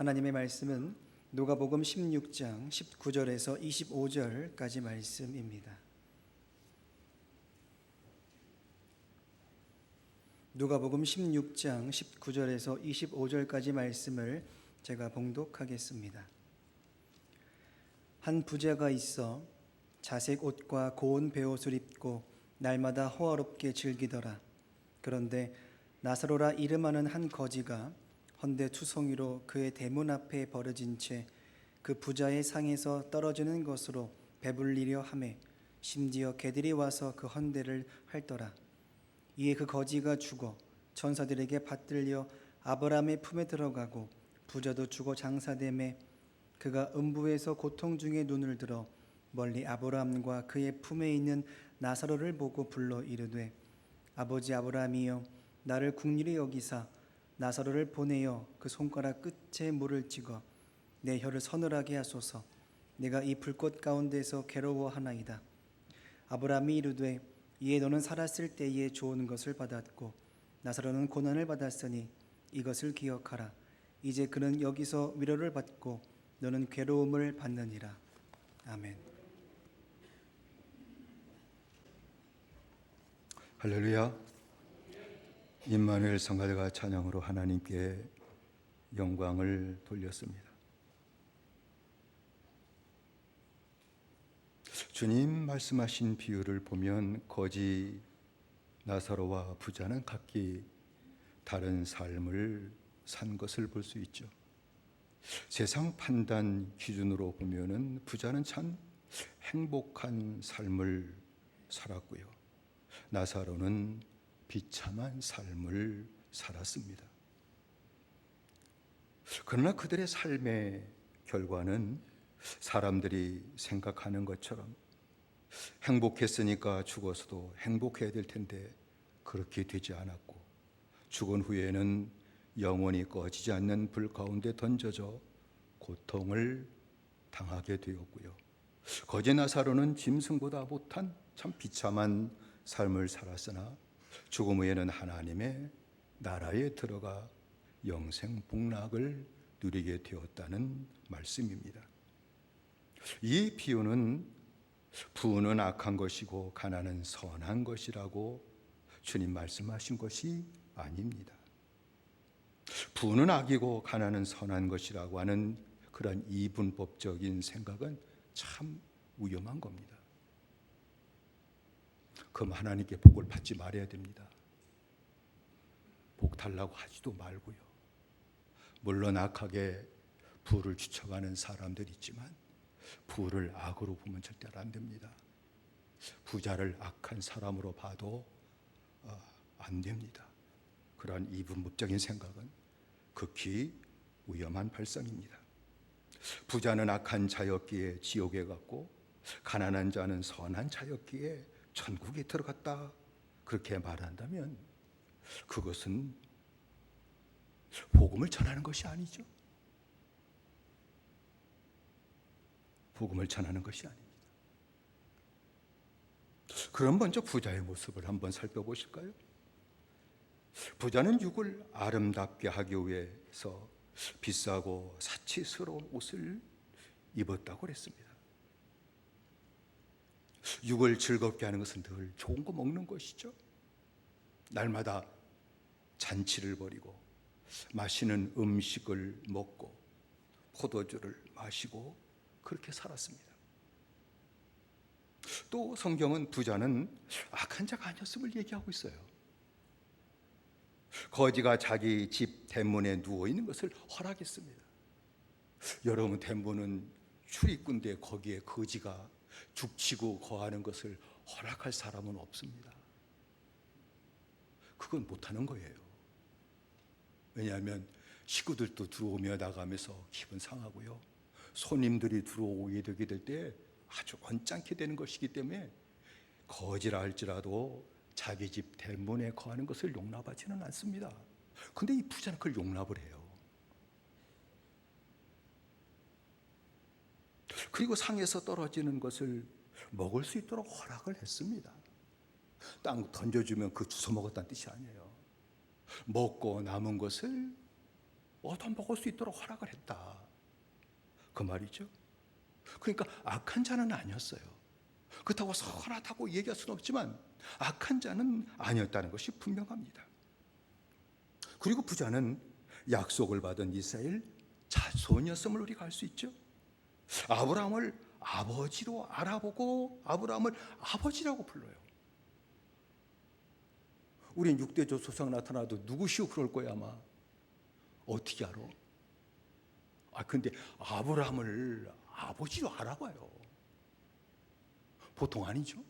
하나님의 말씀은 누가복음 16장 19절에서 25절까지 말씀입니다. 누가복음 16장 19절에서 25절까지 말씀을 제가 봉독하겠습니다. 한 부자가 있어 자색 옷과 고운 베옷을 입고 날마다 호화롭게 즐기더라. 그런데 나사로라 이름하는 한 거지가 헌데 투성이로 그의 대문 앞에 버려진 채 그 부자의 상에서 떨어지는 것으로 배불리려 하매 심지어 개들이 와서 그 헌데를 핥더라. 이에 그 거지가 죽어 천사들에게 받들려 아브라함의 품에 들어가고 부자도 죽어 장사되매 그가 음부에서 고통 중에 눈을 들어 멀리 아브라함과 그의 품에 있는 나사로를 보고 불러 이르되 아버지 아브라함이여 나를 긍휼히 여기사 나사로를 보내어 그 손가락 끝에 물을 찍어 내 혀를 서늘하게 하소서. 내가 이 불꽃 가운데서 괴로워하나이다. 아브라함이 이르되 이에 너는 살았을 때에 좋은 것을 받았고 나사로는 고난을 받았으니 이것을 기억하라. 이제 그는 여기서 위로를 받고 너는 괴로움을 받느니라. 아멘. 할렐루야. 임마누엘 성가대가 찬양으로 하나님께 영광을 돌렸습니다. 주님 말씀하신 비유를 보면 거지 나사로와 부자는 각기 다른 삶을 산 것을 볼 수 있죠. 세상 판단 기준으로 보면은 부자는 참 행복한 삶을 살았고요. 나사로는 비참한 삶을 살았습니다. 그러나 그들의 삶의 결과는 사람들이 생각하는 것처럼 행복했으니까 죽어서도 행복해야 될 텐데 그렇게 되지 않았고, 죽은 후에는 영원히 꺼지지 않는 불 가운데 던져져 고통을 당하게 되었고요. 거지 나사로는 짐승보다 못한 참 비참한 삶을 살았으나 죽음 후에는 하나님의 나라에 들어가 영생 복락을 누리게 되었다는 말씀입니다. 이 비유는 부는 악한 것이고 가난은 선한 것이라고 주님 말씀하신 것이 아닙니다. 부는 악이고 가난은 선한 것이라고 하는 그런 이분법적인 생각은 참 위험한 겁니다. 그럼 하나님께 복을 받지 말아야 됩니다. 복 달라고 하지도 말고요. 물론 악하게 부를 추척하는 사람들이 있지만 부를 악으로 보면 절대로 안 됩니다. 부자를 악한 사람으로 봐도 안 됩니다. 그러한 이분법적인 생각은 극히 위험한 발상입니다. 부자는 악한 자였기에 지옥에 갔고 가난한 자는 선한 자였기에 천국에 들어갔다, 그렇게 말한다면 그것은 복음을 전하는 것이 아니죠. 복음을 전하는 것이 아닙니다. 그럼 먼저 부자의 모습을 한번 살펴보실까요? 부자는 육을 아름답게 하기 위해서 비싸고 사치스러운 옷을 입었다고 그랬습니다. 육을 즐겁게 하는 것은 늘 좋은 거 먹는 것이죠. 날마다 잔치를 벌이고 맛있는 음식을 먹고 포도주를 마시고 그렇게 살았습니다. 또 성경은 부자는 악한 자가 아니었음을 얘기하고 있어요. 거지가 자기 집 대문에 누워 있는 것을 허락했습니다. 여러분, 대문은 출입구인데 거기에 거지가 죽치고 거하는 것을 허락할 사람은 없습니다. 그건 못하는 거예요. 왜냐하면 식구들도 들어오며 나가면서 기분 상하고요, 손님들이 들어오게 되게 될 때 아주 언짢게 되는 것이기 때문에 거지라 할지라도 자기 집 대문에 거하는 것을 용납하지는 않습니다. 그런데 이 부자는 그걸 용납을 해요. 그리고 상에서 떨어지는 것을 먹을 수 있도록 허락을 했습니다. 땅 던져주면 그 주워 먹었다는 뜻이 아니에요. 먹고 남은 것을 얻어먹을 수 있도록 허락을 했다. 그 말이죠. 그러니까 악한 자는 아니었어요. 그렇다고 선하다고 얘기할 수는 없지만 악한 자는 아니었다는 것이 분명합니다. 그리고 부자는 약속을 받은 이스라엘 자손이었음을 우리가 알 수 있죠. 아브라함을 아버지로 알아보고 아브라함을 아버지라고 불러요. 우린 6대 조소석 나타나도 누구시오 그럴 거야 아마. 어떻게 알아? 근데 아브라함을 아버지로 알아봐요. 보통 아니죠.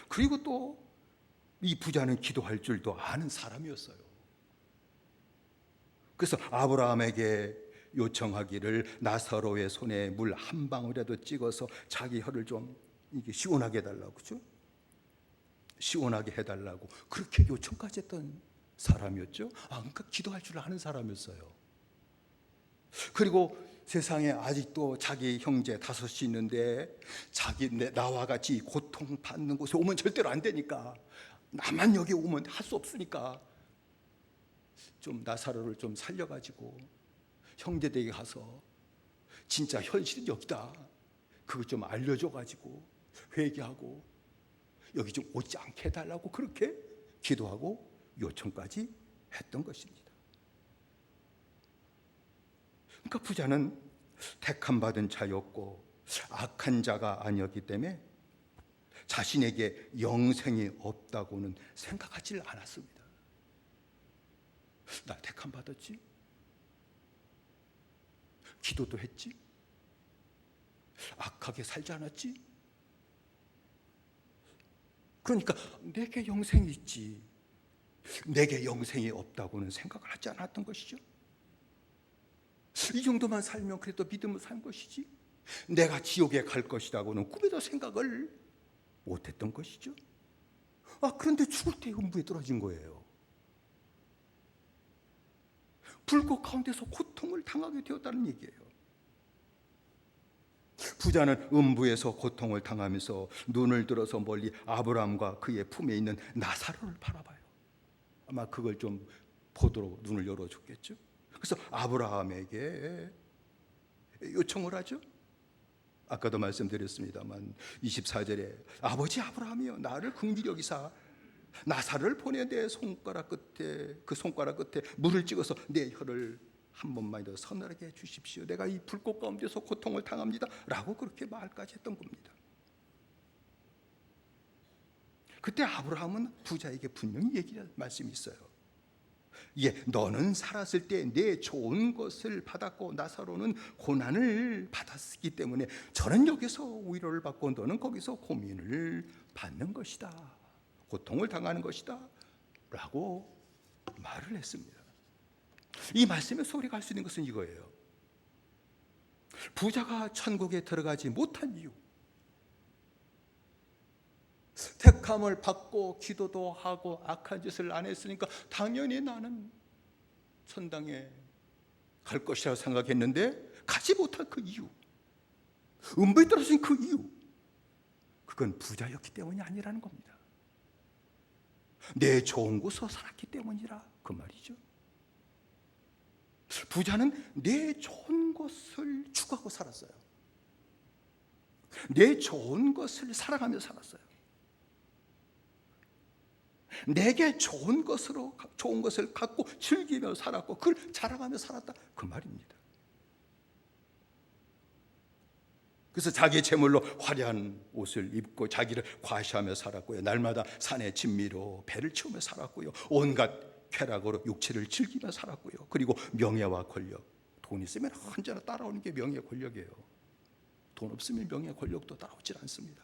그리고 또 이 부자는 기도할 줄도 아는 사람이었어요. 그래서 아브라함에게 요청하기를 나사로의 손에 물 한 방울이라도 찍어서 자기 혀를 좀 이게 시원하게 해달라고, 그죠? 시원하게 해달라고 그렇게 요청까지 했던 사람이었죠. 그러니까 기도할 줄 아는 사람이었어요. 그리고 세상에 아직도 자기 형제 5이 있는데 나와 같이 고통받는 곳에 오면 절대로 안 되니까, 나만 여기 오면 할 수 없으니까 좀 나사로를 좀 살려가지고 형제들에게 가서 진짜 현실은 여기다, 그거 좀 알려줘가지고 회개하고 여기 좀 오지 않게 해달라고 그렇게 기도하고 요청까지 했던 것입니다. 그러니까 부자는 택함 받은 자였고 악한 자가 아니었기 때문에 자신에게 영생이 없다고는 생각하지 않았습니다. 나 택함 받았지? 기도도 했지? 악하게 살지 않았지? 그러니까 내게 영생이 있지, 내게 영생이 없다고는 생각을 하지 않았던 것이죠. 이 정도만 살면 그래도 믿음을 산 것이지, 내가 지옥에 갈 것이라고는 꿈에도 생각을 못했던 것이죠. 그런데 죽을 때 음부에 떨어진 거예요. 불꽃 가운데서 고통을 당하게 되었다는 얘기예요. 부자는 음부에서 고통을 당하면서 눈을 들어서 멀리 아브라함과 그의 품에 있는 나사로를 바라봐요. 아마 그걸 좀 보도록 눈을 열어줬겠죠. 그래서 아브라함에게 요청을 하죠. 아까도 말씀드렸습니다만 24절에 아버지 아브라함이여, 나를 긍휼히 여기사 나사로를 보내 내 손가락 끝에, 그 손가락 끝에 물을 찍어서 내 혀를 한 번만 더 서늘하게 해 주십시오. 내가 이 불꽃 가운데서 고통을 당합니다 라고 그렇게 말까지 했던 겁니다. 그때 아브라함은 부자에게 분명히 얘기할 말씀이 있어요. 너는 살았을 때 내 좋은 것을 받았고 나사로는 고난을 받았기 때문에 저는 여기서 위로를 받고 너는 거기서 고민을 받는 것이다, 고통을 당하는 것이다 라고 말을 했습니다. 이 말씀에서 우리가 알 수 있는 것은 이거예요. 부자가 천국에 들어가지 못한 이유, 택함을 받고 기도도 하고 악한 짓을 안 했으니까 당연히 나는 천당에 갈 것이라고 생각했는데 가지 못한 그 이유, 음부에 떨어진 그 이유, 그건 부자였기 때문이 아니라는 겁니다. 내 좋은 곳으로 살았기 때문이라 그 말이죠. 부자는 내 좋은 것을 추구하고 살았어요. 내 좋은 것을 살아가며 살았어요. 내게 좋은 것을 갖고 즐기며 살았고 그걸 자랑하며 살았다 그 말입니다. 그래서 자기 재물로 화려한 옷을 입고 자기를 과시하며 살았고요. 날마다 산에 진미로 배를 채우며 살았고요. 온갖 쾌락으로 육체를 즐기며 살았고요. 그리고 명예와 권력, 돈 있으면 언제나 따라오는 게 명예 권력이에요. 돈 없으면 명예 권력도 따라오질 않습니다.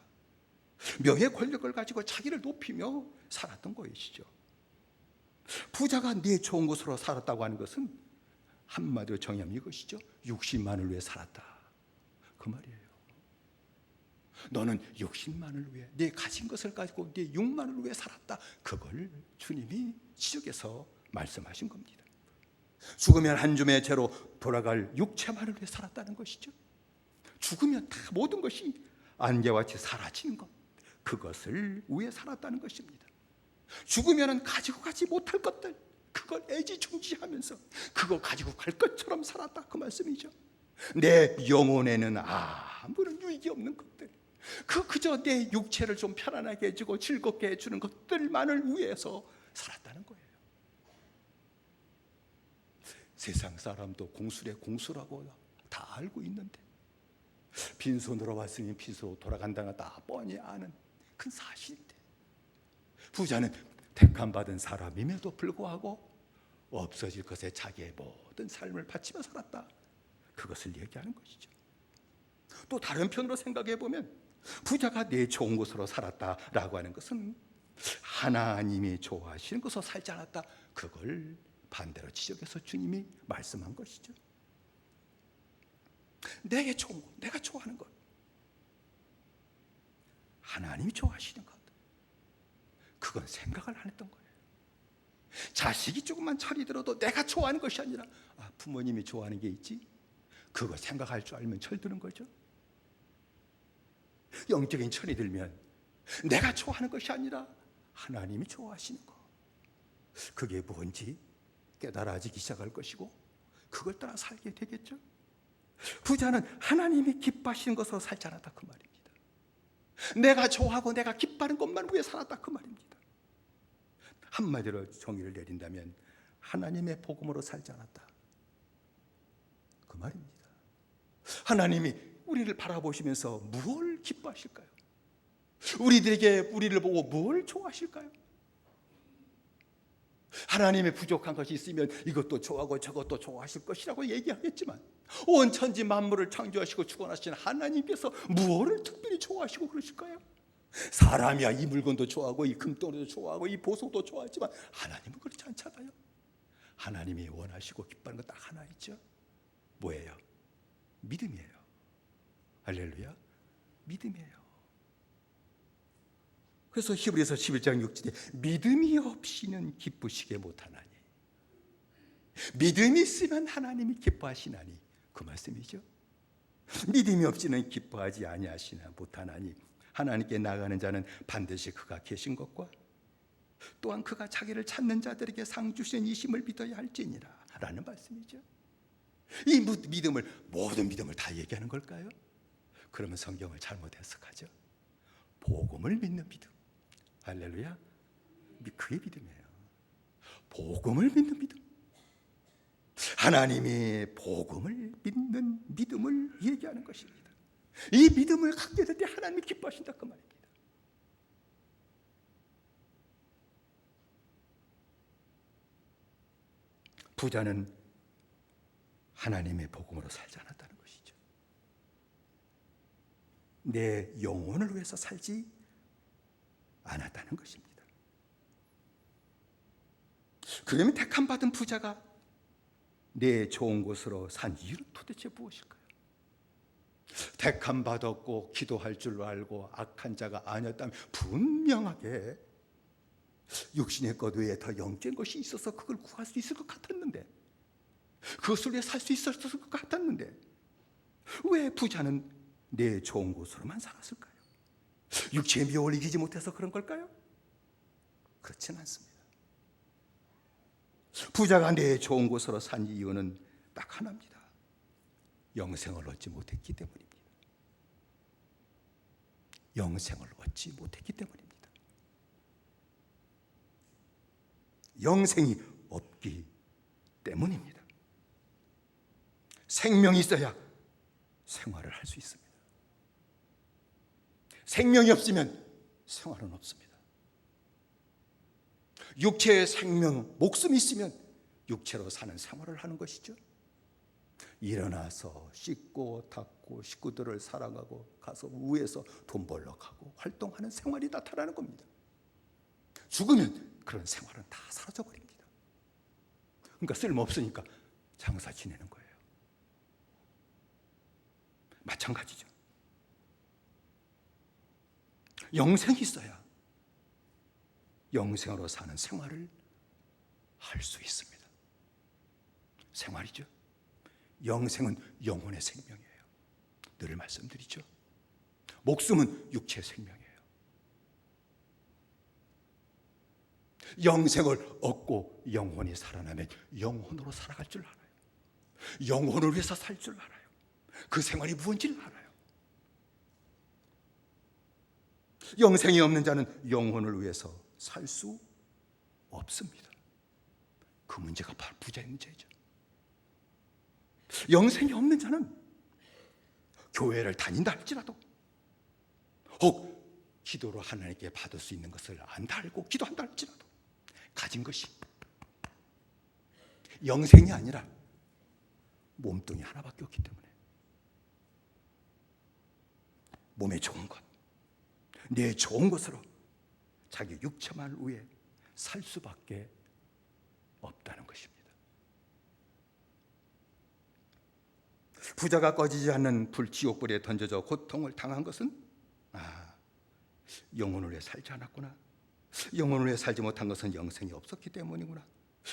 명예 권력을 가지고 자기를 높이며 살았던 것이죠. 부자가 네 좋은 곳으로 살았다고 하는 것은 한마디로 정의하면 이것이죠. 육신만을 위해 살았다 그 말이에요. 너는 육신만을 위해, 네 가진 것을 가지고 네 육만을 위해 살았다, 그걸 주님이 지적해서 말씀하신 겁니다. 죽으면 한 줌의 죄로 돌아갈 육체만을 위해 살았다는 것이죠. 죽으면 다 모든 것이 안개와 같이 사라지는 것, 그것을 위해 살았다는 것입니다. 죽으면 가지고 가지 못할 것들, 그걸 애지중지하면서 그거 가지고 갈 것처럼 살았다, 그 말씀이죠. 내 영혼에는 아무런 유익이 없는 것들, 그저 내 육체를 좀 편안하게 해주고 즐겁게 해주는 것들만을 위해서 살았다는 거예요. 세상 사람도 공수래 공수라고 다 알고 있는데, 빈손으로 왔으니 빈손으로 돌아간다는 거 다 뻔히 아는 큰 사실인데, 부자는 택함 받은 사람임에도 불구하고 없어질 것에 자기의 모든 삶을 바치며 살았다, 그것을 얘기하는 것이죠. 또 다른 편으로 생각해 보면 부자가 내 좋은 곳으로 살았다라고 하는 것은 하나님이 좋아하시는 곳으로 살지 않았다, 그걸 반대로 지적해서 주님이 말씀한 것이죠. 내게 좋은 것, 내가 좋아하는 것, 하나님이 좋아하시는 것, 그건 생각을 안 했던 거예요. 자식이 조금만 철이 들어도 내가 좋아하는 것이 아니라 부모님이 좋아하는 게 있지, 그거 생각할 줄 알면 철드는 거죠. 영적인 철이 들면 내가 좋아하는 것이 아니라 하나님이 좋아하시는 것, 그게 뭔지 깨달아지기 시작할 것이고 그걸 따라 살게 되겠죠. 부자는 하나님이 기뻐하시는 것으로 살지 않았다, 그 말입니다. 내가 좋아하고 내가 기뻐하는 것만 위해 살았다, 그 말입니다. 한마디로 정의를 내린다면 하나님의 복음으로 살지 않았다, 그 말입니다. 하나님이 우리를 바라보시면서 무엇을 기뻐하실까요? 우리를 보고 뭘 좋아하실까요? 하나님의 부족한 것이 있으면 이것도 좋아하고 저것도 좋아하실 것이라고 얘기하겠지만, 온 천지 만물을 창조하시고 주관하신 하나님께서 무엇을 특별히 좋아하시고 그러실까요? 사람이야 이 물건도 좋아하고 이 금덩어리도 좋아하고 이 보석도 좋아하지만 하나님은 그렇지 않잖아요. 하나님이 원하시고 기뻐하는 건 딱 하나 있죠. 뭐예요? 믿음이에요. 할렐루야, 믿음이에요. 그래서 히브리서 11장 6절에 믿음이 없이는 기쁘시게 못하나니, 믿음이 있으면 하나님이 기뻐하시나니, 그 말씀이죠. 믿음이 없이는 기뻐하지 아니하시나 못하나니, 하나님께 나가는 자는 반드시 그가 계신 것과 또한 그가 자기를 찾는 자들에게 상 주신 이심을 믿어야 할지니라 라는 말씀이죠. 이 모든 믿음을 다 얘기하는 걸까요? 그러면 성경을 잘못 해석하죠. 복음을 믿는 믿음, 할렐루야, 그게 믿음이에요. 복음을 믿는 믿음, 하나님의 복음을 믿는 믿음을 얘기하는 것입니다. 이 믿음을 갖게 될 때 하나님이 기뻐하신다, 그 말입니다. 부자는 하나님의 복음으로 살지 않았다는 것이죠. 내 영혼을 위해서 살지 않았다는 것입니다. 그러면 택함 받은 부자가 내 좋은 곳으로 산 이유는 도대체 무엇일까요? 택함 받았고 기도할 줄 알고 악한 자가 아니었다면 분명하게 육신의 것 외에 더 영적인 것이 있어서 그걸 구할 수 있을 것 같았는데, 그것을 위해 살 수 있었을 것 같았는데, 왜 부자는 내 좋은 곳으로만 살았을까요? 육체의 미혹을 이기지 못해서 그런 걸까요? 그렇진 않습니다. 부자가 내 좋은 곳으로 산 이유는 딱 하나입니다. 영생을 얻지 못했기 때문입니다. 영생을 얻지 못했기 때문입니다. 영생이 없기 때문입니다. 생명이 있어야 생활을 할 수 있습니다. 생명이 없으면 생활은 없습니다. 육체의 생명, 목숨이 있으면 육체로 사는 생활을 하는 것이죠. 일어나서 씻고 닦고 식구들을 사랑하고 가서 우에서 돈 벌러 가고 활동하는 생활이 나타나는 겁니다. 죽으면 그런 생활은 다 사라져 버립니다. 그러니까 쓸모없으니까 장사 지내는 거예요. 마찬가지죠. 영생이 있어야 영생으로 사는 생활을 할 수 있습니다. 생활이죠. 영생은 영혼의 생명이에요. 늘 말씀드리죠. 목숨은 육체의 생명이에요. 영생을 얻고 영혼이 살아나면 영혼으로 살아갈 줄 알아요. 영혼을 위해서 살 줄 알아요. 그 생활이 무엇인지를 알아요. 영생이 없는 자는 영혼을 위해서 살 수 없습니다. 그 문제가 바로 부자의 문제죠. 영생이 없는 자는 교회를 다닌다 할지라도, 혹 기도로 하나님께 받을 수 있는 것을 안다 알고 기도한다 할지라도, 가진 것이 영생이 아니라 몸뚱이 하나밖에 없기 때문에 몸에 좋은 것, 내 좋은 것으로 자기 육체만 위해 살 수밖에 없다는 것입니다. 부자가 꺼지지 않는 불지옥불에 던져져 고통을 당한 것은 영혼을 위해 살지 않았구나. 영혼을 위해 살지 못한 것은 영생이 없었기 때문이구나.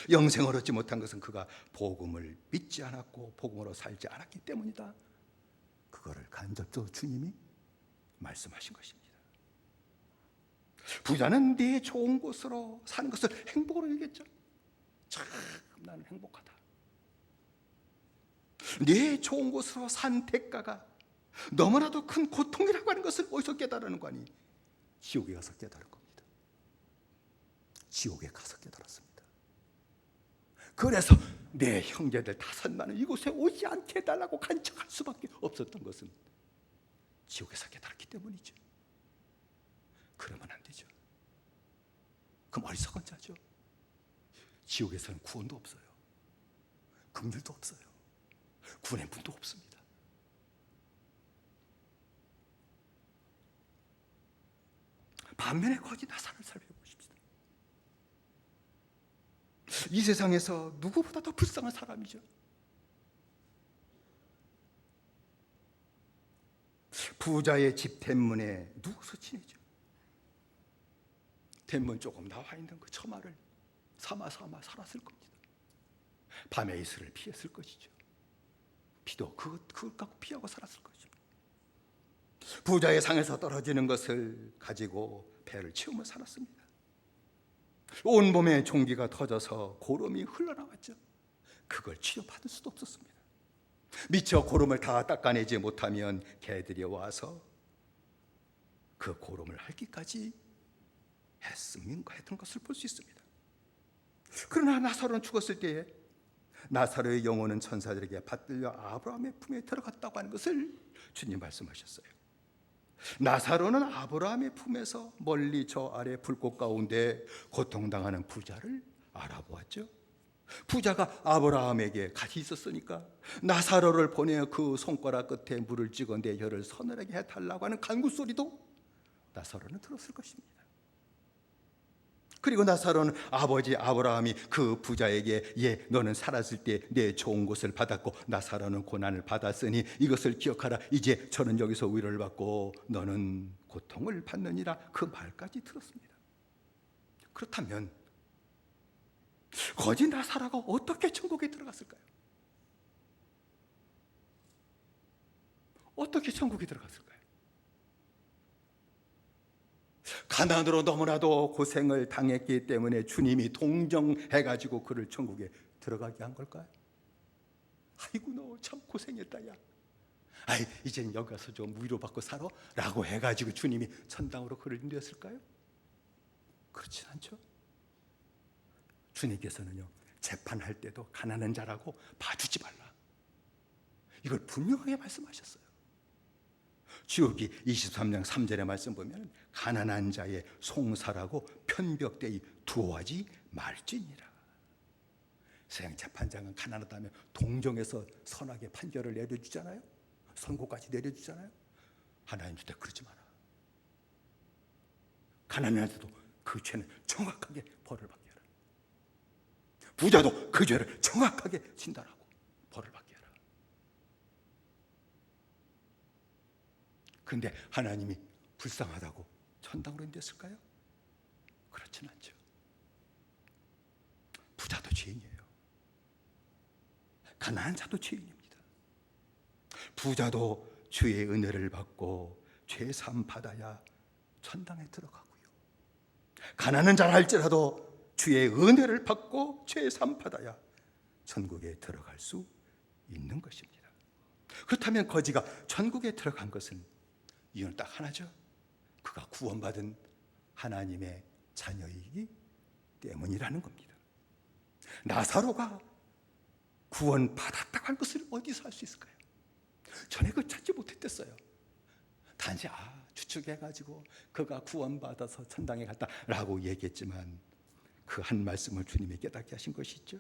영생을 얻지 못한 것은 그가 복음을 믿지 않았고 복음으로 살지 않았기 때문이다. 그거를 간접적으로 주님이 말씀하신 것입니다. 부자는 네 좋은 곳으로 사는 것을 행복으로 여겼죠. 참 나는 행복하다. 네 좋은 곳으로 산 대가가 너무나도 큰 고통이라고 하는 것을 어디서 깨달은 거 아니? 지옥에 가서 깨달은 겁니다. 지옥에 가서 깨달았습니다. 그래서 내 형제들 5만은 이곳에 오지 않게 해달라고 간청할 수밖에 없었던 것은 지옥에서 깨달았기 때문이죠. 그러면 안 되죠. 그럼 어리석은 자죠. 지옥에서는 구원도 없어요. 긍휼도 없어요. 구원의 문도 없습니다. 반면에 거기 나사를 살펴보십시다. 이 세상에서 누구보다 더 불쌍한 사람이죠. 부자의 집 대문에 누워서 지내죠. 대문 조금 나와 있는 그 처마를 삼아 살았을 겁니다. 밤에 이슬을 피했을 것이죠. 비도 그걸 갖고 피하고 살았을 것입니다. 부자의 상에서 떨어지는 것을 가지고 배를 채우며 살았습니다. 온몸에 종기가 터져서 고름이 흘러나왔죠. 그걸 취업받을 수도 없었습니다. 미처 고름을 다 닦아내지 못하면 개들이 와서 그 고름을 핥기까지 했던 것을 볼 수 있습니다. 그러나 나사로는 죽었을 때에 나사로의 영혼은 천사들에게 받들려 아브라함의 품에 들어갔다고 하는 것을 주님 말씀하셨어요. 나사로는 아브라함의 품에서 멀리 저 아래 불꽃 가운데 고통당하는 부자를 알아보았죠. 부자가 아브라함에게 같이 있었으니까 나사로를 보내어 그 손가락 끝에 물을 찍어 내 혀를 서늘하게 해달라고 하는 간구 소리도 나사로는 들었을 것입니다. 그리고 나사로는 아버지 아브라함이 그 부자에게 너는 살았을 때 내 좋은 것을 받았고 나사로는 고난을 받았으니 이것을 기억하라. 이제 저는 여기서 위로를 받고 너는 고통을 받느니라. 그 말까지 들었습니다. 그렇다면 거짓 나사로가 어떻게 천국에 들어갔을까요? 어떻게 천국에 들어갔을까요? 가난으로 너무나도 고생을 당했기 때문에 주님이 동정해가지고 그를 천국에 들어가게 한 걸까요? 아이고 너 참 고생했다 야. 이제는 여기 가서 좀 위로받고 살아 라고 해가지고 주님이 천당으로 그를 인도했을까요? 그렇진 않죠. 주님께서는요, 재판할 때도 가난한 자라고 봐주지 말라, 이걸 분명하게 말씀하셨어요. 주역기 23장 3절의 말씀 보면 가난한 자의 송사라고 편벽되이 두어하지 말지니라. 세상 재판장은 가난하다면 동정해서 선하게 판결을 내려주잖아요. 선고까지 내려주잖아요. 하나님 주대 그러지 마라. 가난한 자도 그 죄는 정확하게 벌을 받게 하라. 부자도 그 죄를 정확하게 진단하고 벌을 받게 하라. 그런데 하나님이 불쌍하다고 천당으로 인도했을까요? 그렇진 않죠. 부자도 죄인이에요. 가난한 자도 죄인입니다. 부자도 주의 은혜를 받고 죄 사함 받아야 천당에 들어가고요. 가난한 자라 할지라도 주의 은혜를 받고 죄 사함 받아야 천국에 들어갈 수 있는 것입니다. 그렇다면 거지가 천국에 들어간 것은 이유는 딱 하나죠. 그가 구원받은 하나님의 자녀이기 때문이라는 겁니다. 나사로가 구원받았다고 한 것을 어디서 알 수 있을까요? 전에 그 찾지 못했댔어요. 단지 추측해가지고 그가 구원받아서 천당에 갔다라고 얘기했지만 그 한 말씀을 주님이 깨닫게 하신 것이 있죠.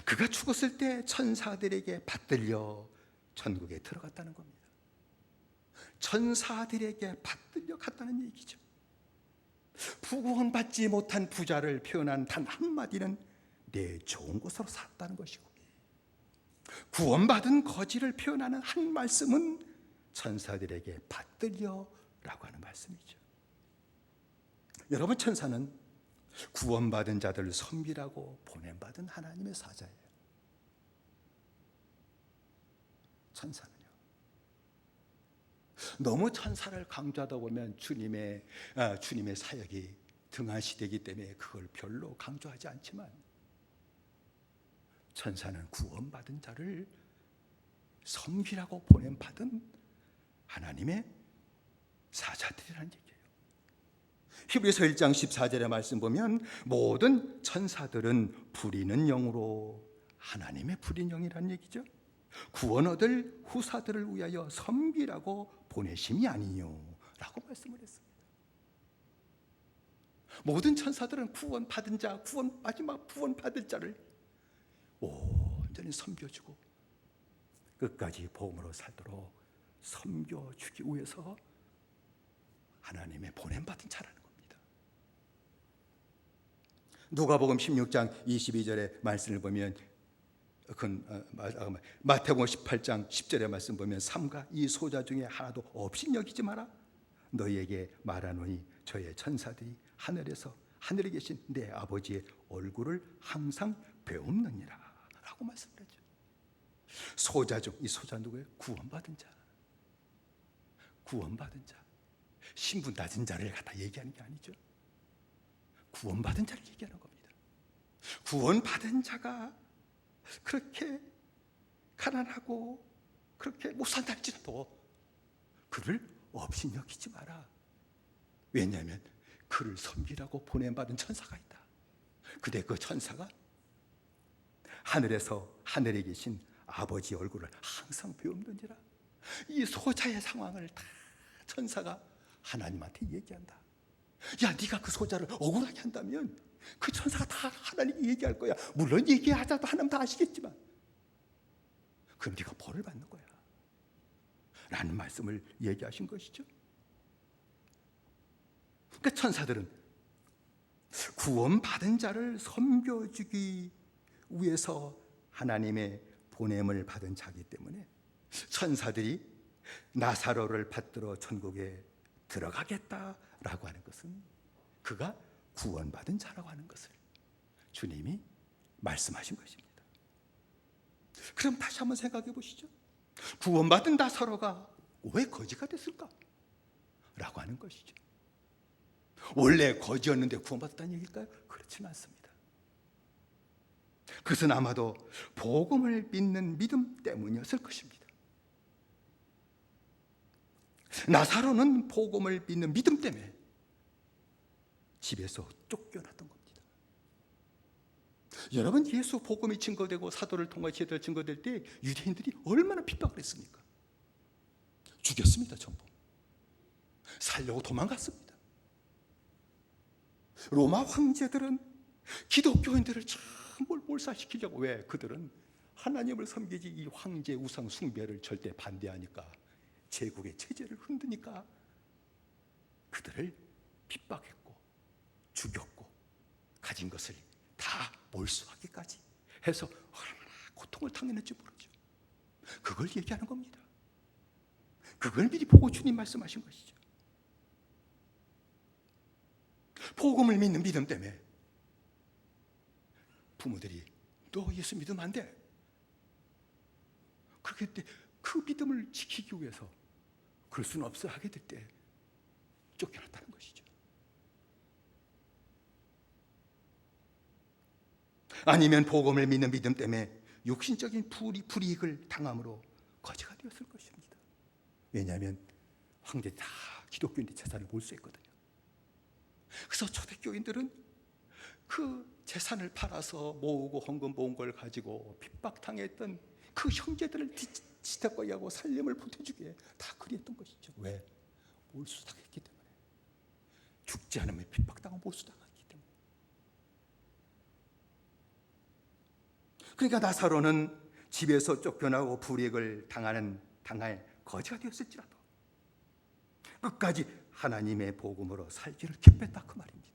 그가 죽었을 때 천사들에게 받들려 천국에 들어갔다는 겁니다. 천사들에게 받들려 갔다는 얘기죠. 구원받지 못한 부자를 표현한 단 한마디는 내 좋은 곳으로 살았다는 것이고, 구원받은 거지를 표현하는 한 말씀은 천사들에게 받들려라고 하는 말씀이죠. 여러분, 천사는 구원받은 자들을 섬기라고 보냄받은 하나님의 사자예요. 천사는요. 너무 천사를 강조하다 보면 주님의 사역이 등한시되기 때문에 그걸 별로 강조하지 않지만, 천사는 구원받은 자를 섬기라고 보냄받은 하나님의 사자들이라는 얘기예요. 히브리서 1장 14절의 말씀 보면 모든 천사들은 부리는 영으로 하나님의 부린 영이라는 얘기죠. 구원 얻을 후사들을 위하여 섬기라고 보내심이 아니뇨 라고 말씀을 했습니다. 모든 천사들은 구원받은 자, 마지막 구원받을 자를 온전히 섬겨주고 끝까지 복음으로 살도록 섬겨주기 위해서 하나님의 보냄받은 자라는 겁니다. 누가복음 16장 22절의 말씀을 보면, 마태복음 18장 10절의 말씀 보면 삼가 이 소자 중에 하나도 없이 여기지 마라. 너희에게 말하노니 저의 천사들이 하늘에 계신 내 아버지의 얼굴을 항상 배움느니라 라고 말씀을 하죠. 소자 중, 이 소자 누구예요? 구원받은 자. 구원받은 자. 신분 낮은 자를 갖다 얘기하는 게 아니죠. 구원받은 자를 얘기하는 겁니다. 구원받은 자가 그렇게 가난하고 그렇게 못 산다 할지라도 그를 없이 여기지 마라. 왜냐하면 그를 섬기라고 보냄받은 천사가 있다. 근데 그 천사가 하늘에 계신 아버지 얼굴을 항상 배움느니라. 이 소자의 상황을 다 천사가 하나님한테 얘기한다. 야, 네가 그 소자를 억울하게 한다면 그 천사가 다 하나님께 얘기할 거야. 물론 얘기하자도 하나님 다 아시겠지만 그럼 네가 벌을 받는 거야 라는 말씀을 얘기하신 것이죠. 그러니까 천사들은 구원받은 자를 섬겨주기 위해서 하나님의 보냄을 받은 자이기 때문에 천사들이 나사로를 받들어 천국에 들어가겠다라고 하는 것은 그가 구원받은 자라고 하는 것을 주님이 말씀하신 것입니다. 그럼 다시 한번 생각해 보시죠. 구원받은 나사로가 왜 거지가 됐을까? 라고 하는 것이죠. 원래 거지였는데 구원받았다는 얘기일까요? 그렇지는 않습니다. 그것은 아마도 복음을 믿는 믿음 때문이었을 것입니다. 나사로는 복음을 믿는 믿음 때문에 집에서 쫓겨났던 겁니다. 여러분, 예수 복음이 증거되고 사도를 통해 제대로 증거될 때 유대인들이 얼마나 핍박을 했습니까? 죽였습니다. 전부 살려고 도망갔습니다. 로마 황제들은 기독교인들을 전부 몰살시키려고, 왜? 그들은 하나님을 섬기지 이 황제 우상 숭배를 절대 반대하니까, 제국의 체제를 흔드니까 그들을 핍박했고 죽였고 가진 것을 다 몰수하기까지 해서 얼마나 고통을 당했는지 모르죠. 그걸 얘기하는 겁니다. 그걸 미리 보고 주님 말씀하신 것이죠. 복음을 믿는 믿음 때문에 부모들이 너 예수 믿으면 안 돼. 그렇게 때 그 믿음을 지키기 위해서 그럴 수는 없어 하게 될 때 쫓겨났다는 것이죠. 아니면 복음을 믿는 믿음 때문에 육신적인 불이익을 당함으로 거지가 되었을 것입니다. 왜냐하면 황제들이 다 기독교인들 재산을 몰수했거든요. 그래서 초대교인들은 그 재산을 팔아서 모으고 헌금 모은 걸 가지고 핍박당했던 그 형제들을 지탱하고 살림을 보태주기에 다 그리했던 것이죠. 왜? 몰수당했기 때문에. 죽지 않으면 핍박당하고 몰수당했기 때문에. 그러니까 나사로는 집에서 쫓겨나고 불이익을 당할 거지가 되었을지라도 끝까지 하나님의 복음으로 살기를 기뻤다 그 말입니다.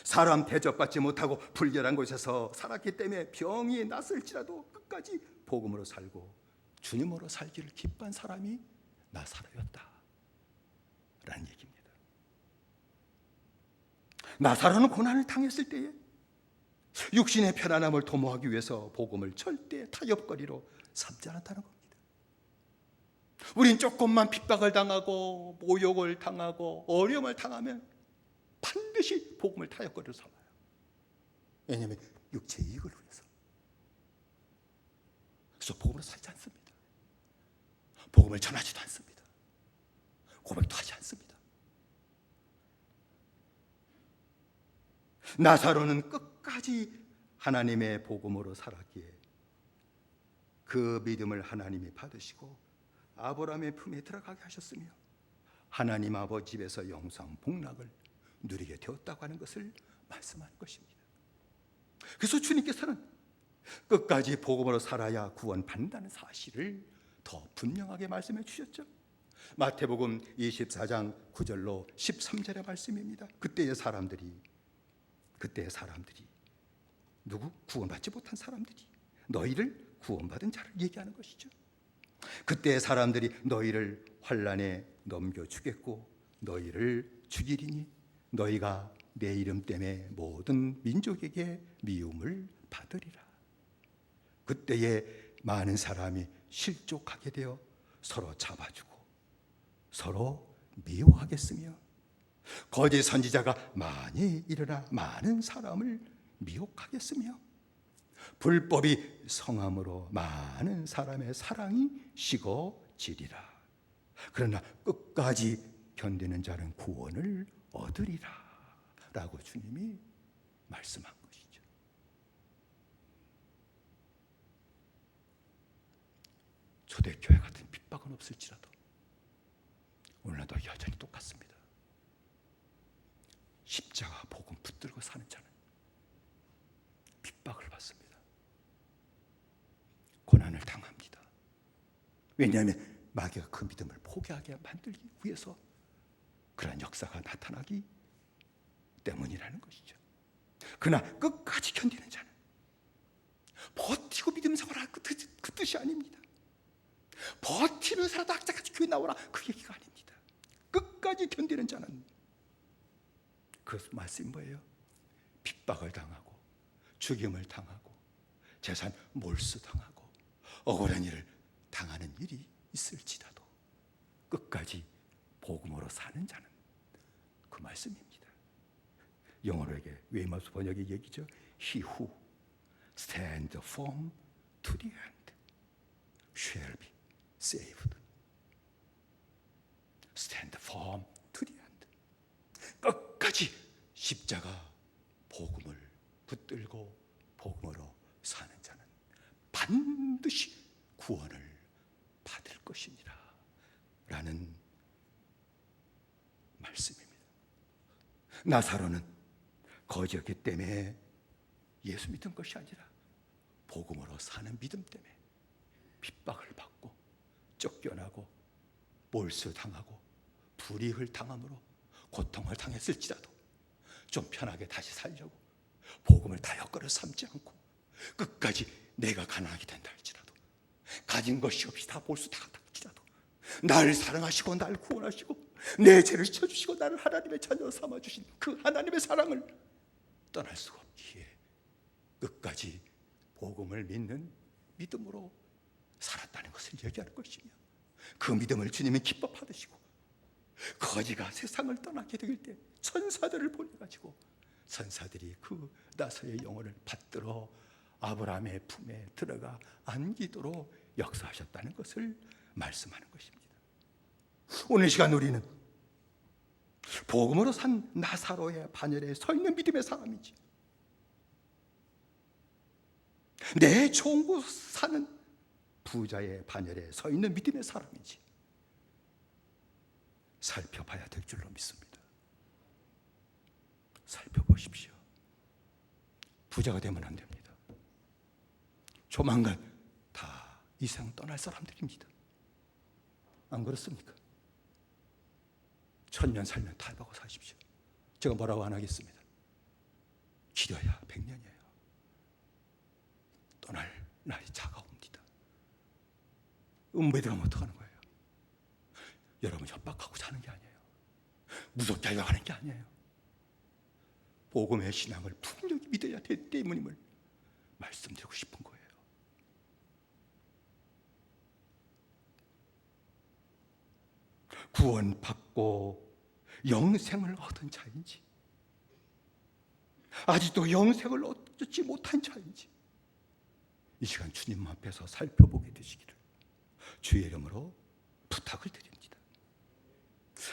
사람 대접받지 못하고 불결한 곳에서 살았기 때문에 병이 났을지라도 끝까지 복음으로 살고 주님으로 살기를 기뻐한 사람이 나사로였다 라는 얘기입니다. 나사로는 고난을 당했을 때에 육신의 편안함을 도모하기 위해서 복음을 절대 타협거리로 삼지 않았다는 겁니다. 우린 조금만 핍박을 당하고 모욕을 당하고 어려움을 당하면 반드시 복음을 타협거리로 삼아요. 왜냐하면 육체의 이익을 위해서. 그래서 복음으로 살지 않습니다. 복음을 전하지도 않습니다. 고백도 하지 않습니다. 나사로는 끝까지 하나님의 복음으로 살았기에 그 믿음을 하나님이 받으시고 아브라함의 품에 들어가게 하셨으며 하나님 아버지 집에서 영상 복락을 누리게 되었다고 하는 것을 말씀하는 것입니다. 그래서 주님께서는 끝까지 복음으로 살아야 구원받는다는 사실을 더 분명하게 말씀해 주셨죠. 마태복음 24장 9절로 13절의 말씀입니다. 그때의 사람들이 누구? 구원받지 못한 사람들이 너희를 구원받은 자를 얘기하는 것이죠. 그때의 사람들이 너희를 환난에 넘겨주겠고 너희를 죽이리니 너희가 내 이름 때문에 모든 민족에게 미움을 받으리라. 그때에 많은 사람이 실족하게 되어 서로 잡아주고 서로 미워하겠으며 거짓 선지자가 많이 일어나 많은 사람을 미혹하겠으며 불법이 성함으로 많은 사람의 사랑이 식어지리라. 그러나 끝까지 견디는 자는 구원을 얻으리라 라고 주님이 말씀한 것이죠. 초대교회 같은 핍박은 없을지라도 오늘날도 여전히 똑같습니다. 십자가 복음 붙들고 사는 자는 핍박을 받습니다. 고난을 당합니다. 왜냐하면 마귀가 그 믿음을 포기하게 만들기 위해서 그러한 역사가 나타나기 때문이라는 것이죠. 그러나 끝까지 견디는 자는 버티고 믿음 생활할 그 뜻이 아닙니다. 버티는 사람도 악자같이 교회 나오라 그 얘기가 아닙니다. 끝까지 견디는 자는 그 말씀이 뭐예요? 핍박을 당하고 죽임을 당하고 재산 몰수당하고 억울한 일을 당하는 일이 있을지라도 끝까지 복음으로 사는 자는 그 말씀입니다. 영어로 이게 웨이마스 번역의 얘기죠. He who stand firm to the end shall be saved. Stand firm to the end. 끝까지 십자가 복음을 붙들고 복음으로 사는 자는 반드시 구원을 받을 것이니라 라는 말씀입니다. 나사로는 거지였기 때문에 예수 믿은 것이 아니라 복음으로 사는 믿음 때문에 핍박을 받고 쫓겨나고 몰수당하고 불이익을 당함으로 고통을 당했을지라도 좀 편하게 다시 살려고 복음을 다역거려 삼지 않고 끝까지 내가 가난하게 된다 할지라도 가진 것이 없이 다 몰수당한다 할지라도 나를 사랑하시고 나를 구원하시고 내 죄를 져주시고 나를 하나님의 자녀로 삼아주신 그 하나님의 사랑을 떠날 수가 없기에 끝까지 복음을 믿는 믿음으로 살았다는 것을 얘기하는 것이며 그 믿음을 주님이 기뻐 받으시고 거지가 세상을 떠나게 될 때 천사들을 보내가지고 천사들이 그 나사로의 영혼을 받들어 아브라함의 품에 들어가 안기도록 역사하셨다는 것을 말씀하는 것입니다. 오늘 이 시간 우리는 복음으로 산 나사로의 반열에 서 있는 믿음의 사람이지, 내 좋은 곳 사는 부자의 반열에 서 있는 믿음의 사람이지 살펴봐야 될 줄로 믿습니다. 살펴보십시오. 부자가 되면 안 됩니다. 조만간 다 이 세상 떠날 사람들입니다. 안 그렇습니까? 1000년 살면 탈바고 사십시오. 제가 뭐라고 안 하겠습니다. 길어야 100년이에요. 떠날 날이 차가웁니다. 은배들하면 어떡하는 거예요? 여러분 협박하고 사는 게 아니에요. 무섭게 하려고 하는 게 아니에요. 복음의 신앙을 분명히 믿어야 되기 때문임을 말씀드리고 싶은 거예요. 구원받고 영생을 얻은 자인지, 아직도 영생을 얻지 못한 자인지, 이 시간 주님 앞에서 살펴보게 되시기를 주의 이름으로 부탁을 드립니다.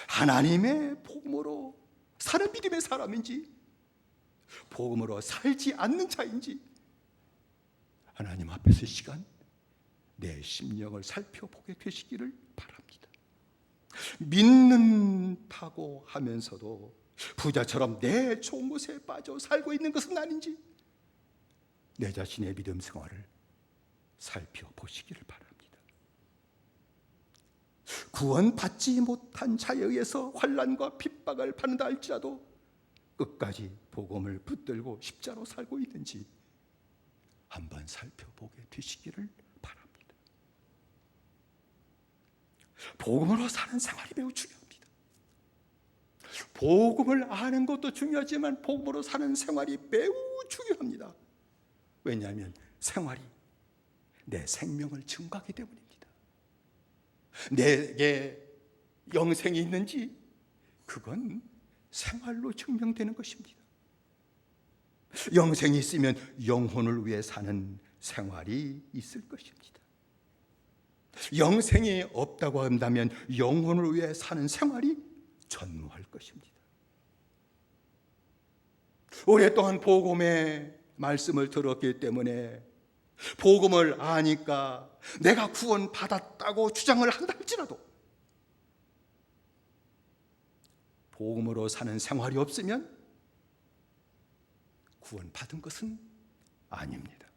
하나님의 복음으로 사는 믿음의 사람인지, 복음으로 살지 않는 자인지, 하나님 앞에서 이 시간 내 심령을 살펴보게 되시기를 바랍니다. 믿는다고 하면서도 부자처럼 내 좋은 곳에 빠져 살고 있는 것은 아닌지, 내 자신의 믿음 생활을 살펴보시기를 바랍니다. 구원받지 못한 자에 의해서 환난과 핍박을 받는다 할지라도 끝까지 복음을 붙들고 십자로 살고 있는지 한번 살펴보게 되시기를 바랍니다. 복음으로 사는 생활이 매우 중요합니다. 복음을 아는 것도 중요하지만 복음으로 사는 생활이 매우 중요합니다. 왜냐하면 생활이 내 생명을 증거하기 때문입니다. 내게 영생이 있는지 그건 생활로 증명되는 것입니다. 영생이 있으면 영혼을 위해 사는 생활이 있을 것입니다. 영생이 없다고 한다면 영혼을 위해 사는 생활이 전무할 것입니다. 오랫동안 복음의 말씀을 들었기 때문에 복음을 아니까 내가 구원받았다고 주장을 한다 할지라도 복음으로 사는 생활이 없으면 구원받은 것은 아닙니다.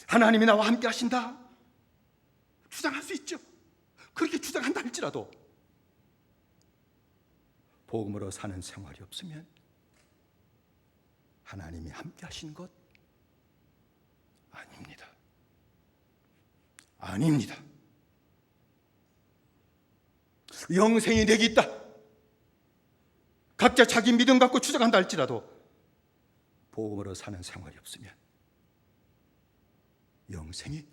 하나님이 나와 함께 하신다 주장할 수 있죠. 그렇게 주장한다 할지라도 복음으로 사는 생활이 없으면 하나님이 함께 하신 것 아닙니다. 아닙니다. 영생이 내게 있다, 각자 자기 믿음 갖고 주장한다 할지라도 복음으로 사는 생활이 없으면 영생이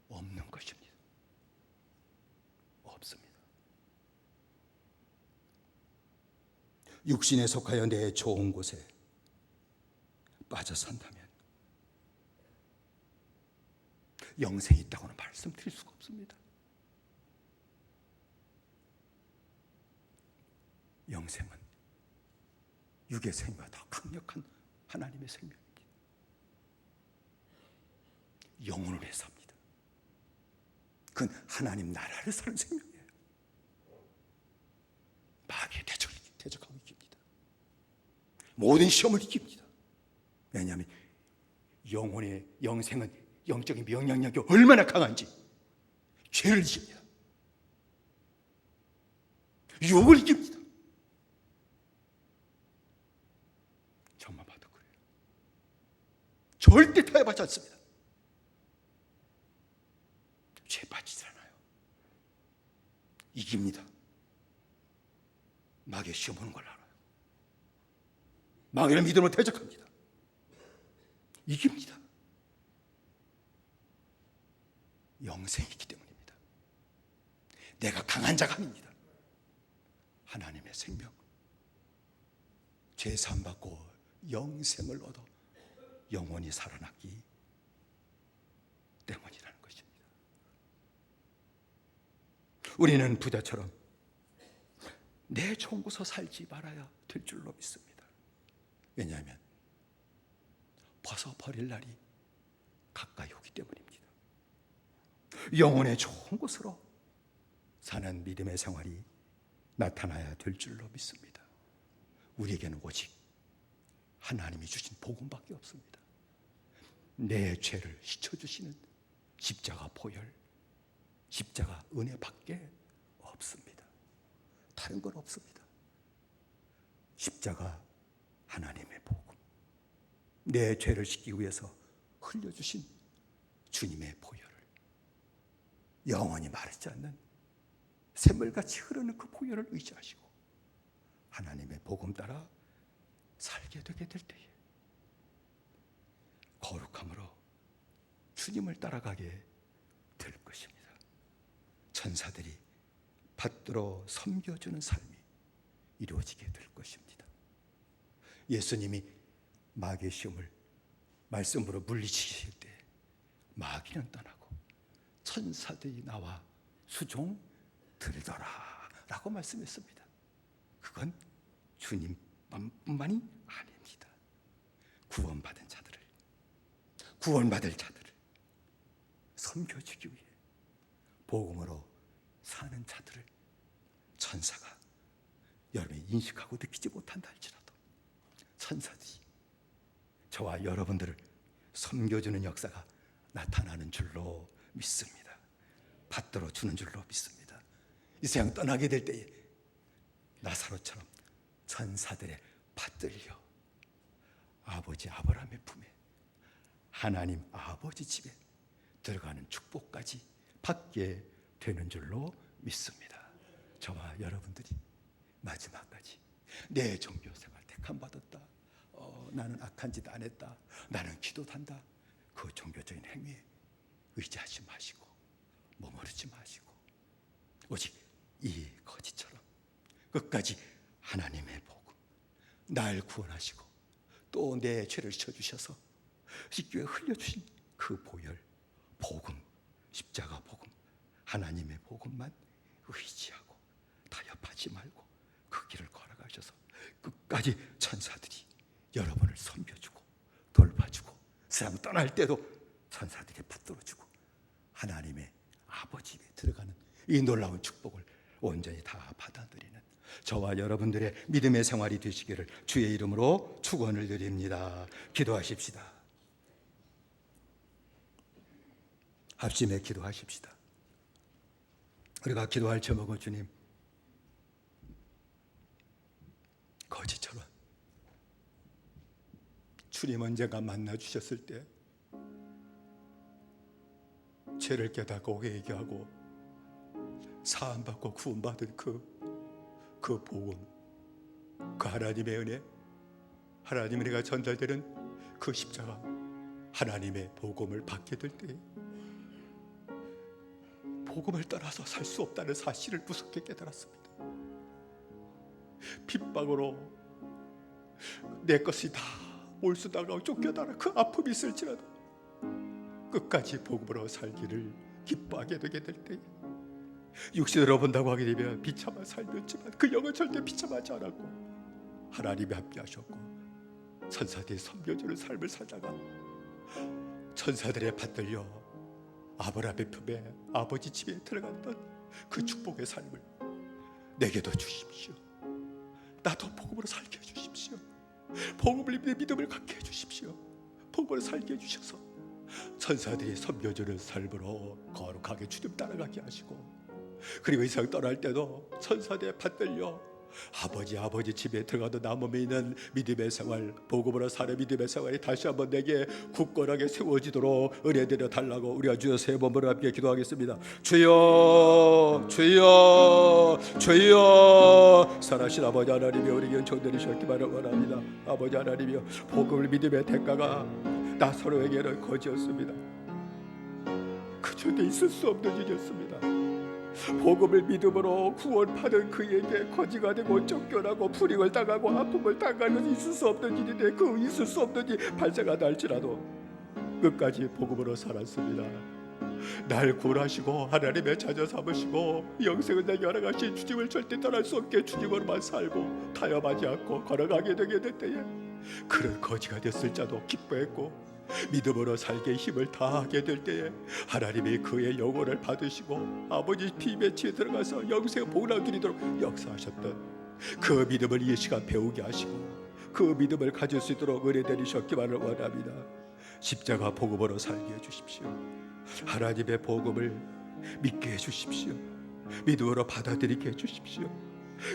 없는 것입니다. 없습니다. 육신에 속하여 내 좋은 곳에 빠져 산다면 영생이 있다고는 말씀드릴 수가 없습니다. 영생은 육의 생명보다 더 강력한 하나님의 생명입니다. 영혼을 위해 삽니다. 그건 하나님 나라를 사는 생명이에요. 마귀의 대적하고 이깁니다. 모든 시험을 이깁니다. 왜냐하면 영혼의 영생은 영적인 명령력이 얼마나 강한지 죄를 이깁니다. 유혹을 이깁니다. 정말 봐도 그래요. 절대 타협하지 않습니다. 죄 빠지지 않아요. 이깁니다. 마귀의 시험 오는 걸 알아요. 마귀를 믿음으로 대적합니다. 이깁니다. 영생이 있기 때문입니다. 내가 강한 자가 아닙니다. 하나님의 생명, 죄 사함 받고 영생을 얻어 영원히 살아났기 때문이라는 것입니다. 우리는 부자처럼 내 좋은 곳에 살지 말아야 될 줄로 믿습니다. 왜냐하면 벗어버릴 날이 가까이 오기 때문입니다. 영혼의 좋은 곳으로 사는 믿음의 생활이 나타나야 될 줄로 믿습니다. 우리에게는 오직 하나님이 주신 복음밖에 없습니다. 내 죄를 씻어주시는 십자가 보혈, 십자가 은혜밖에 없습니다. 다른 건 없습니다. 십자가 하나님의 복음, 내 죄를 씻기 위해서 흘려주신 주님의 보혈을, 영원히 마르지 않는 샘물같이 흐르는 그 보혈을 의지하시고 하나님의 복음 따라 살게 되게 될 때에 거룩함으로 주님을 따라가게 될 것입니다. 천사들이 받들어 섬겨주는 삶이 이루어지게 될 것입니다. 예수님이 마귀의 시험을 말씀으로 물리치실 때 마귀는 떠나고 천사들이 나와 수종 들더라 라고 말씀했습니다. 그건 주님뿐만이 아닙니다. 구원받을 자들을 섬겨주기 위해 복음으로 사는 자들을 천사가 여러분이 인식하고 느끼지 못한다 할지라도 천사들이 저와 여러분들을 섬겨주는 역사가 나타나는 줄로 믿습니다. 받들어 주는 줄로 믿습니다. 이 세상 떠나게 될 때에 나사로처럼 천사들의 받들려 아버지 아브라함의 품에 하나님 아버지 집에 들어가는 축복까지 받게 되는 줄로 믿습니다. 저와 여러분들이 마지막까지 내 종교생활 택함받았다, 나는 악한 짓 안 했다, 나는 기도한다, 그 종교적인 행위에 의지하지 마시고 머무르지 마시고 오직 이 거지처럼 끝까지 하나님의 복음, 날 구원하시고 또 내 죄를 져주셔서 십자가에 흘려주신 그 보혈, 복음, 십자가 복음, 하나님의 복음만 의지하고 타협하지 말고 그 길을 걸어가셔서 끝까지 천사들이 여러분을 섬겨주고 돌봐주고 세상 떠날 때도 천사들이 붙들어주고 하나님의 아버지 집에 들어가는 이 놀라운 축복을 온전히 다 받아들이는 저와 여러분들의 믿음의 생활이 되시기를 주의 이름으로 축원을 드립니다. 기도하십시다. 합심해 기도하십시다. 우리가 기도할 제목은 주님, 거지처럼 주님 언젠가 만나 주셨을 때 죄를 깨닫고 회개하고 사함받고 구원받은 그 복음, 그 하나님의 은혜, 하나님의 은혜가 전달되는 그 십자가, 하나님의 복음을 받게 될 때 복음을 따라서 살 수 없다는 사실을 무섭게 깨달았습니다. 핍박으로 내 것이 다 몰수당하고 쫓겨나라 그 아픔이 있을지라도 끝까지 복음으로 살기를 기뻐하게 되게 될 때 육신으로 본다고 하게 되면 비참한 삶이었지만 그 영은 절대 비참하지 않았고 하나님이 함께 하셨고 천사들이 섬겨주는 삶을 살다가 천사들의 받들려 아브라함의 품에 아버지 집에 들어갔던 그 축복의 삶을 내게도 주십시오. 나도 복음으로 살게 해주십시오. 복음을 믿음을 갖게 해주십시오. 복음으로 살게 해주셔서 천사들이 섬겨주는 삶으로 거룩하게 주님 따라가게 하시고 그리고 이 세상 떠날 때도 천사들의 받들려 아버지 집에 들어가도 남음에 있는 믿음의 생활, 복음으로 사는 믿음의 생활이 다시 한번 내게 굳건하게 세워지도록 은혜드려 달라고 우리가 주여 세 번으로 함께 기도하겠습니다. 주여 주여 주여, 살아신 아버지 하나님이 우리에게 전달하셨기만을 원합니다. 아버지 하나님이여, 복음을 믿음의 대가가 나사로에게는 거지였습니다. 그저 내 있을 수 없는 일이었습니다. 복음을 믿음으로 구원받은 그에게 거지가 되고 쫓겨나고 불이익을 당하고 아픔을 당하는 있을 수 없는 일인데, 그 있을 수 없는 일 발생하다 할지라도 끝까지 복음으로 살았습니다. 날 구원하시고 하나님의 자녀 삼으시고 영생을 내게 허락하신 주님을 절대 떠날 수 없게 주님으로만 살고 타협하지 않고 걸어가게 되게 될 때에, 그런 거지가 됐을 자도 기뻐했고 믿음으로 살게 힘을 다하게 될 때에 하나님이 그의 영혼을 받으시고 아버지 피매치에 들어가서 영생 복을 누리도록 역사하셨던 그 믿음을 이 시간 배우게 하시고 그 믿음을 가질 수 있도록 은혜 내리셨기만을 원합니다. 십자가 복음으로 살게 해주십시오. 하나님의 복음을 믿게 해주십시오. 믿음으로 받아들이게 해주십시오.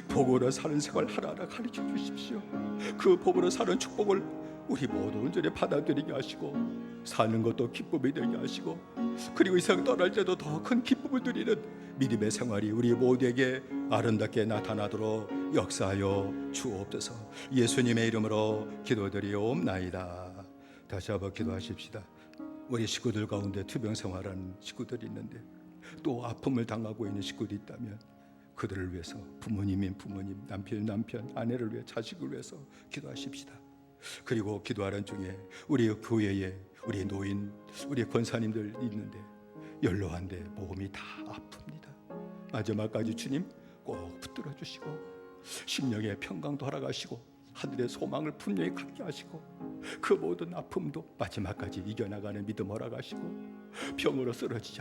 복음으로 사는 생활 하나하나 가르쳐 주십시오. 그 복음으로 사는 축복을 우리 모두 온전히 받아들이게 하시고 사는 것도 기쁨이 되게 하시고, 그리고 이 세상 떠날 때도 더 큰 기쁨을 누리는 믿음의 생활이 우리 모두에게 아름답게 나타나도록 역사하여 주옵소서. 예수님의 이름으로 기도드리옵나이다. 다시 한번 기도하십시다. 우리 식구들 가운데 투병 생활하는 식구들이 있는데 또 아픔을 당하고 있는 식구들이 있다면 그들을 위해서, 부모님인 부모님, 남편인 남편, 아내를 위해, 자식을 위해서 기도하십시다. 그리고 기도하는 중에 우리 교회에 우리 노인, 우리 권사님들 있는데 연로한데 몸이 다 아픕니다. 마지막까지 주님 꼭 붙들어 주시고 심령의 평강도 허락하시고 하늘의 소망을 분명히 갖게 하시고 그 모든 아픔도 마지막까지 이겨나가는 믿음 허락하시고 병으로 쓰러지지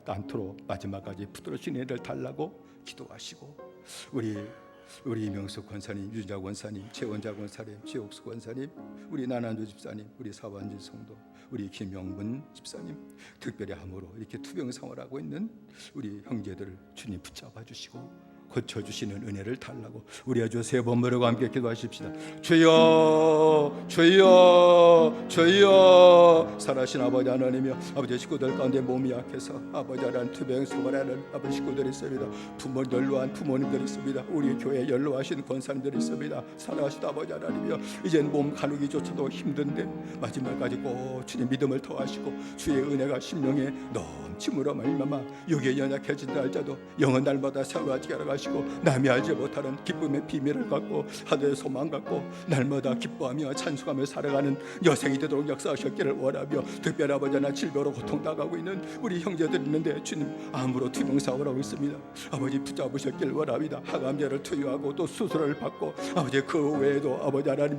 않도록 마지막까지 붙들어 주신 애를 달라고 기도하시고, 우리 이명숙 권사님, 유자 권사님, 최원자 권사님, 최옥수 권사님, 우리 나난주 집사님, 우리 사반지 성도, 우리 김영문 집사님, 특별히 함으로 이렇게 투병 생활하고 있는 우리 형제들을 주님 붙잡아 주시고 고쳐주시는 은혜를 달라고 우리 아주 세 번 모르고 함께 기도하십시다. 주여 주여 주여. 살아신 아버지 하나님이여, 아버지 식구들 가운데 몸이 약해서 아버지 하나님 투병 생활하는 아버지 식구들이 있습니다. 연로한 부모님들이 있습니다. 우리 교회 연로하신 권사님들이 있습니다. 살아신 아버지 하나님이여, 이젠 몸 가누기조차도 힘든데 마지막까지 꼭 주님 믿음을 더하시고 주의 은혜가 심령에 넘침으로 말미암아 육에 연약해진다 할지라도 영은 날마다 새로워지게 하시고 남이 알지 못하는 기쁨의 비밀을 갖고 하늘의 소망 갖고 날마다 기뻐하며 찬송하며 살아가는 여생이 되도록 역사하셨기를 원하며, 특별히 아버지 하나 질병으로 고통당하고 있는 우리 형제들 있는데 주님 암으로 투병사업을 하고 있습니다. 아버지 붙잡으셨기를 원합니다. 항암제를 투여하고 또 수술을 받고 아버지 그 외에도 아버지 하나님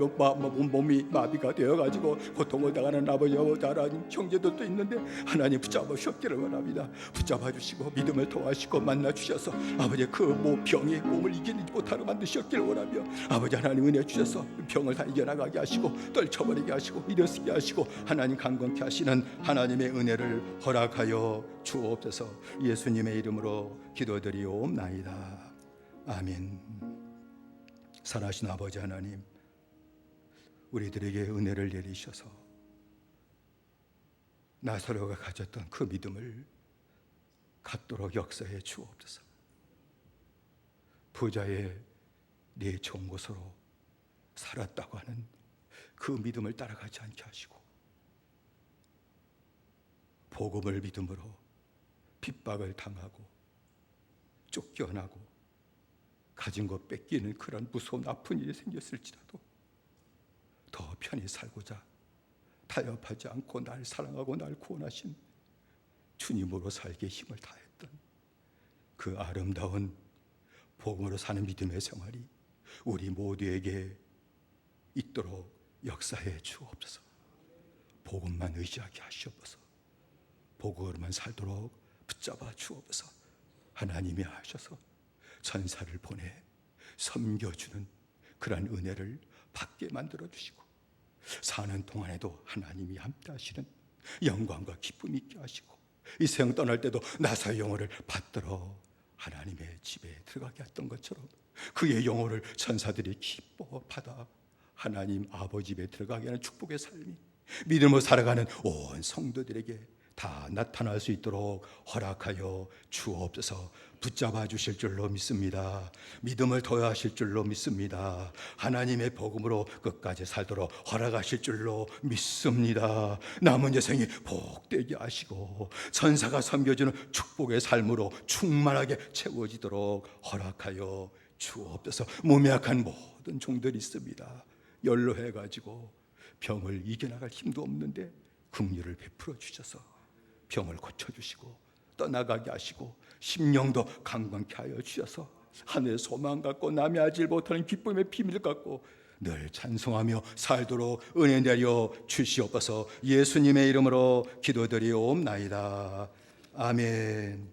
몸이 마비가 되어가지고 고통을 당하는 아버지 하나님 형제들도 있는데 하나님 붙잡으셨기를 원합니다. 붙잡아 주시고 믿음을 더하시고 만나 주셔서 아버지 그 병이 몸을 이기지 못하게 만드셨기를 원하며 아버지 하나님 은혜 주셔서 병을 다 이겨나가게 하시고 떨쳐버리게 하시고 일어서게 하시고 하나님 강건케 하시는 하나님의 은혜를 허락하여 주옵소서. 예수님의 이름으로 기도드리옵나이다. 아멘. 살아신 아버지 하나님, 우리들에게 은혜를 내리셔서 나사로가 가졌던 그 믿음을 갖도록 역사해 주옵소서. 부자의 네 좋은 곳으로 살았다고 하는 그 믿음을 따라가지 않게 하시고 복음을 믿음으로 핍박을 당하고 쫓겨나고 가진 것 뺏기는 그런 무서운 아픈 일이 생겼을지라도 더 편히 살고자 타협하지 않고 날 사랑하고 날 구원하신 주님으로 살게 힘을 다했던 그 아름다운 복음으로 사는 믿음의 생활이 우리 모두에게 있도록 역사해 주옵소서. 복음만 의지하게 하시옵소서. 복음으로만 살도록 붙잡아 주옵소서. 하나님이 하셔서 천사를 보내 섬겨주는 그러한 은혜를 받게 만들어 주시고 사는 동안에도 하나님이 함께 하시는 영광과 기쁨이 있게 하시고 이 세상 떠날 때도 나사의 영혼을 받들어 하나님의 집에 들어가게 했던 것처럼 그의 영혼을 천사들이 기뻐 받아 하나님 아버지 집에 들어가게 하는 축복의 삶이 믿음으로 살아가는 온 성도들에게 다 나타날 수 있도록 허락하여 주옵소서. 붙잡아 주실 줄로 믿습니다. 믿음을 더하실 줄로 믿습니다. 하나님의 복음으로 끝까지 살도록 허락하실 줄로 믿습니다. 남은 여생이 복되게 하시고 천사가 섬겨주는 축복의 삶으로 충만하게 채워지도록 허락하여 주옵소서. 몸에 약한 모든 종들이 있습니다. 연로해가지고 병을 이겨나갈 힘도 없는데 긍휼을 베풀어 주셔서 병을 고쳐주시고 떠나가게 하시고 심령도 강건케 하여 주셔서 하늘의 소망 갖고 남이 알지 못하는 기쁨의 비밀 갖고 늘 찬송하며 살도록 은혜 내려 주시옵소서. 예수님의 이름으로 기도드리옵나이다. 아멘.